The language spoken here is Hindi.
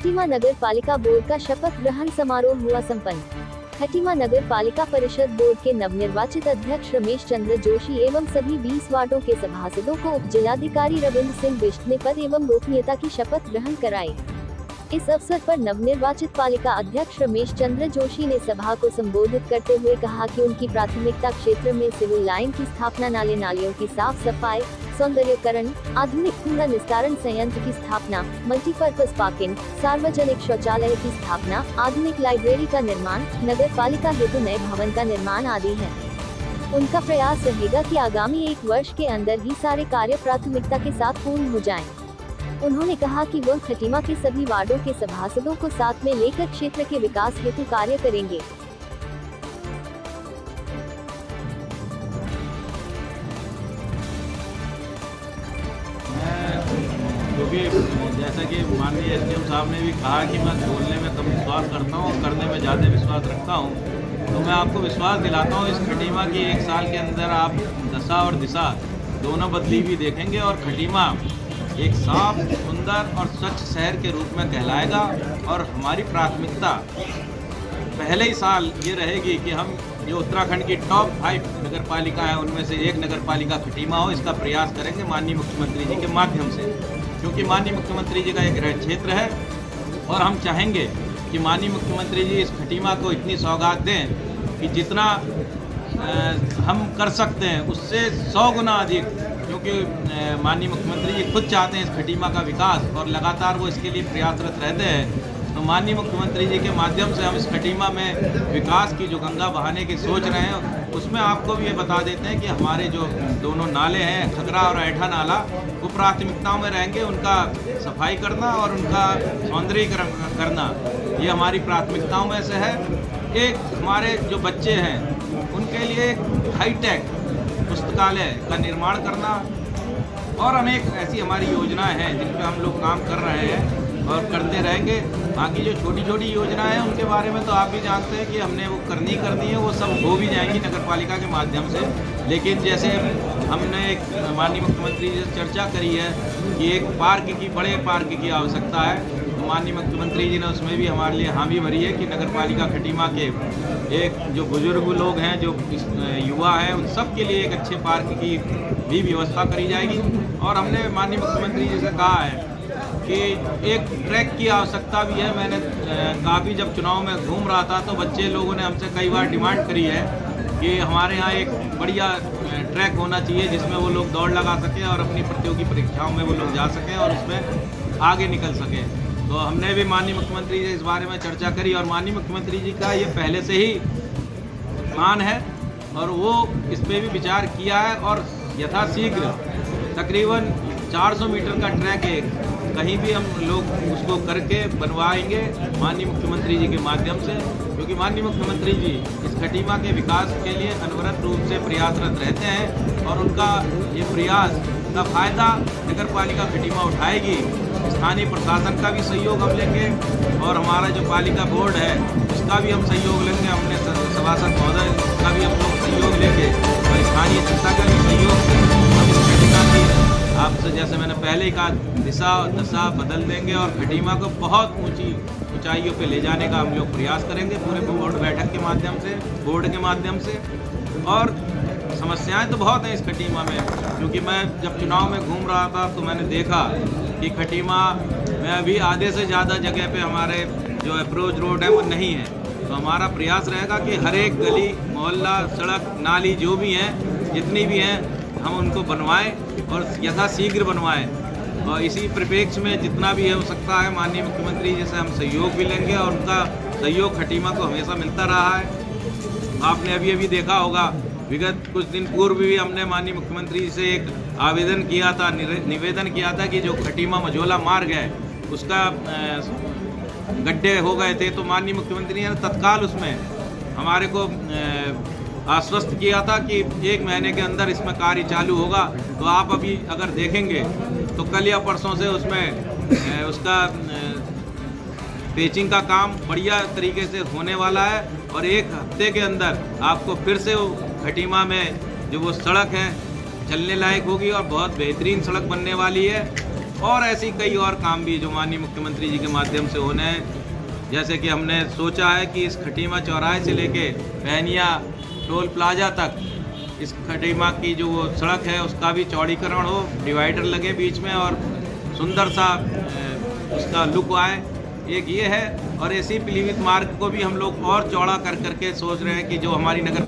खटीमा नगर पालिका बोर्ड का शपथ ग्रहण समारोह हुआ संपन्न। खटीमा नगर पालिका परिषद बोर्ड के नवनिर्वाचित अध्यक्ष रमेश चंद्र जोशी एवं सभी 20 वार्डों के सभासदों को उप जिलाधिकारी रविंद्र सिंह बिष्ट ने पद एवं गोपनीयता की शपथ ग्रहण कराई। इस अवसर पर नवनिर्वाचित पालिका अध्यक्ष रमेश चंद्र जोशी ने सभा को संबोधित करते हुए कहा कि उनकी प्राथमिकता क्षेत्र में सिविल लाइन की स्थापना, नाले नालियों की साफ सफाई, सौंदर्यकरण, आधुनिक कूड़ा निस्तारण संयंत्र की स्थापना, मल्टीपर्पज पार्किंग, सार्वजनिक शौचालय की स्थापना, आधुनिक लाइब्रेरी का निर्माण, नगर पालिका हेतु नए भवन का निर्माण आदि है। उनका प्रयास रहेगा कि आगामी 1 वर्ष के अंदर ही सारे कार्य प्राथमिकता के साथ पूर्ण हो जाएं। उन्होंने कहा कि वह खटीमा के सभी वार्डों के सभासदों को साथ में लेकर क्षेत्र के विकास हेतु कार्य करेंगे। क्योंकि जैसा कि माननीय एसडीएम साहब ने भी कहा कि मैं बोलने में कम विश्वास करता हूँ और करने में ज़्यादा विश्वास रखता हूँ, तो मैं आपको विश्वास दिलाता हूँ इस खटीमा की 1 साल के अंदर आप दशा और दिशा दोनों बदली भी देखेंगे और खटीमा एक साफ, सुंदर और स्वच्छ शहर के रूप में कहलाएगा। और हमारी प्राथमिकता पहले ही साल ये रहेगी कि हम जो उत्तराखंड की टॉप 5 नगर पालिका है उनमें से एक नगर पालिका खटीमा हो, इसका प्रयास करेंगे माननीय मुख्यमंत्री जी के माध्यम से, क्योंकि माननीय मुख्यमंत्री जी का एक गृह क्षेत्र है और हम चाहेंगे कि माननीय मुख्यमंत्री जी इस खटीमा को इतनी सौगात दें कि जितना हम कर सकते हैं उससे 100 गुना अधिक, क्योंकि माननीय मुख्यमंत्री जी खुद चाहते हैं इस खटीमा का विकास और लगातार वो इसके लिए प्रयासरत रहते हैं। तो माननीय मुख्यमंत्री जी के माध्यम से हम इस खटीमा में विकास की जो गंगा बहाने की सोच रहे हैं, उसमें आपको भी ये बता देते हैं कि हमारे जो दोनों नाले हैं, खगरा और ऐठा नाला, वो प्राथमिकताओं में रहेंगे। उनका सफाई करना और उनका सौंदर्यीकरण करना ये हमारी प्राथमिकताओं में से है। एक हमारे जो बच्चे हैं उनके लिए हाईटेक पुस्तकालय का निर्माण करना और अनेक ऐसी हमारी योजनाएं हैं जिन पे हम लोग काम कर रहे हैं और करते रहेंगे। बाकी जो छोटी छोटी योजनाएं हैं उनके बारे में तो आप भी जानते हैं कि हमने वो करनी है, वो सब हो भी जाएंगी नगर पालिका के माध्यम से। लेकिन जैसे हमने एक माननीय मुख्यमंत्री जी से चर्चा करी है कि एक बड़े पार्क की आवश्यकता है, तो माननीय मुख्यमंत्री जी ने उसमें भी हमारे लिए हामी भरी है कि नगर पालिका खटीमा के एक जो बुजुर्ग लोग हैं, जो युवा हैं, उन सब के लिए एक अच्छे पार्क की भी व्यवस्था करी जाएगी। और हमने माननीय मुख्यमंत्री जी से कहा है कि एक ट्रैक की आवश्यकता भी है। मैंने काफ़ी जब चुनाव में घूम रहा था तो बच्चे लोगों ने हमसे कई बार डिमांड करी है कि हमारे यहाँ एक बढ़िया ट्रैक होना चाहिए जिसमें वो लोग दौड़ लगा सकें और अपनी प्रतियोगी परीक्षाओं में वो लोग जा सकें और उसमें आगे निकल सकें। तो हमने भी माननीय मुख्यमंत्री जी से इस बारे में चर्चा करी और माननीय मुख्यमंत्री जी का ये पहले से ही प्लान है और वो इस पर भी विचार किया है और यथाशीघ्र तकरीबन 400 मीटर का ट्रैक है, कहीं भी हम लोग उसको करके बनवाएंगे माननीय मुख्यमंत्री जी के माध्यम से, क्योंकि माननीय मुख्यमंत्री जी इस खटीमा के विकास के लिए अनवरत रूप से प्रयासरत रहते हैं और उनका ये प्रयास का फायदा नगर पालिका खटीमा उठाएगी। स्थानीय प्रशासन का भी सहयोग हम लेंगे और हमारा जो पालिका बोर्ड है उसका भी हम सहयोग लेंगे, अपने सभासद महोदय का भी हम लोग सहयोग लेंगे और स्थानीय जनता का भी सहयोग हम इस खटीमा की आपसे, जैसे मैंने पहले ही कहा, दिशा दशा बदल देंगे और खटीमा को बहुत ऊंची ऊंचाइयों पे ले जाने का हम लोग प्रयास करेंगे पूरे बोर्ड बैठक के माध्यम से, बोर्ड के माध्यम से। और समस्याएं तो बहुत हैं इस खटीमा में, क्योंकि मैं जब चुनाव में घूम रहा था तो मैंने देखा कि खटीमा में अभी आधे से ज़्यादा जगह पे हमारे जो अप्रोच रोड है वो नहीं है। तो हमारा प्रयास रहेगा कि हर एक गली, मोहल्ला, सड़क, नाली जो भी हैं, जितनी भी हैं, हम उनको बनवाएं और यथाशीघ्र बनवाएं। और इसी परिप्रेक्ष्य में जितना भी हो सकता है माननीय मुख्यमंत्री जी से हम सहयोग भी लेंगे और उनका सहयोग खटीमा को हमेशा मिलता रहा है। आपने अभी देखा होगा, विगत कुछ दिन पूर्व भी हमने माननीय मुख्यमंत्री जी से एक आवेदन किया था, निवेदन किया था कि जो खटीमा मझोला मार्ग है उसका गड्ढे हो गए थे, तो माननीय मुख्यमंत्री ने तत्काल उसमें हमारे को आश्वस्त किया था कि 1 महीने के अंदर इसमें कार्य चालू होगा। तो आप अभी अगर देखेंगे तो कल या परसों से उसमें उसका पेचिंग का काम बढ़िया तरीके से होने वाला है और 1 हफ्ते के अंदर आपको फिर से खटीमा में जो वो सड़क है चलने लायक होगी और बहुत बेहतरीन सड़क बनने वाली है। और ऐसी कई और काम भी जो माननीय मुख्यमंत्री जी के माध्यम से होने हैं। जैसे कि हमने सोचा है कि इस खटीमा चौराहे से लेके पहनिया टोल प्लाजा तक इस खटीमा की जो वो सड़क है उसका भी चौड़ीकरण हो, डिवाइडर लगे बीच में और सुंदर सा उसका लुक आए, एक ये है। और ऐसी पीलीभीत मार्ग को भी हम लोग और चौड़ा कर करके सोच रहे हैं कि जो हमारी नगर